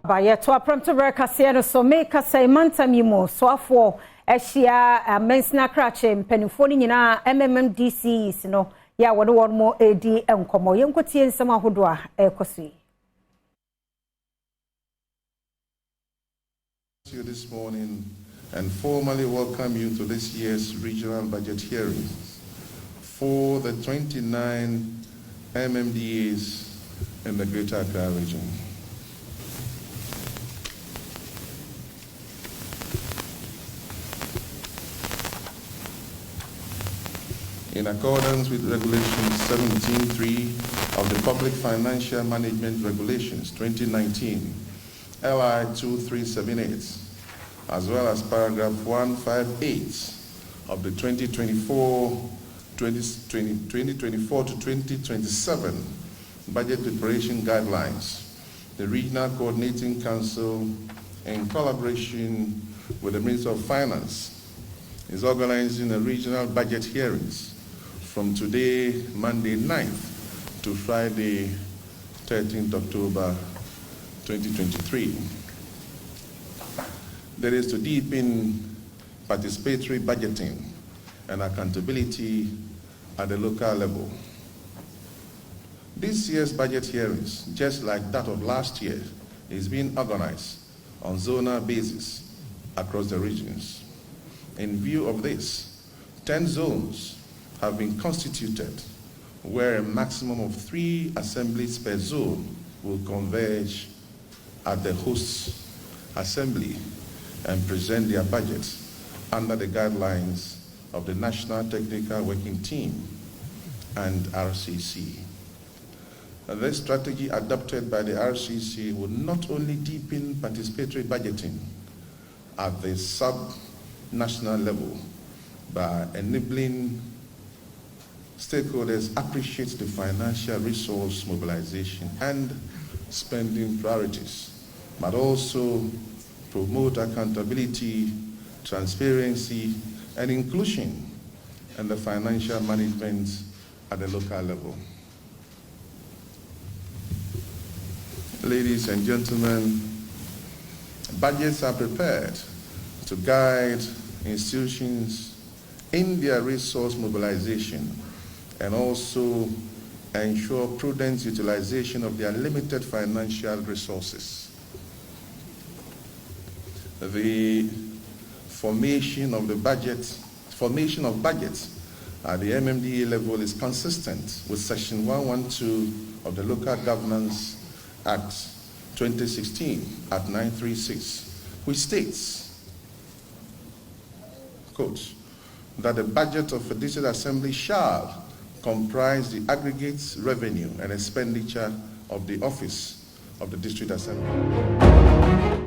Baye to Premtobre Kasee no so me Kasee mantam yimo so afo ehia mensina krache mpanifo ni nyina MMDAs no ya wode won mo edi enkomo yenkotie nsem ahodo a ekoso you this morning and formally welcome you to this year's regional budget hearings for the 29 MMDAs in the Greater Accra region. In accordance with Regulation 17.3 of the Public Financial Management Regulations 2019, LI 2378, as well as paragraph 158 of the 2024 to 2027 Budget Preparation Guidelines, the Regional Coordinating Council, in collaboration with the Minister of Finance, is organizing a regional budget hearings from today, Monday 9th, to Friday, 13th October 2023. That is to deepen participatory budgeting and accountability at the local level. This year's budget hearings, just like that of last year, is being organized on zonal basis across the regions. In view of this, 10 zones have been constituted where a maximum of 3 assemblies per zone will converge at the host assembly and present their budgets under the guidelines of the National Technical Working Team and RCC. This strategy adopted by the RCC will not only deepen participatory budgeting at the sub-national level by enabling stakeholders appreciate the financial resource mobilization and spending priorities, but also promote accountability, transparency, and inclusion in the financial management at the local level. Ladies and gentlemen, budgets are prepared to guide institutions in their resource mobilization and also ensure prudent utilization of their limited financial resources. The formation of budgets at the MMDA level is consistent with Section 112 of the Local Governance Act 2016 at 936, which states, quote, that the budget of a district assembly shall comprise the aggregate revenue and expenditure of the office of the district assembly.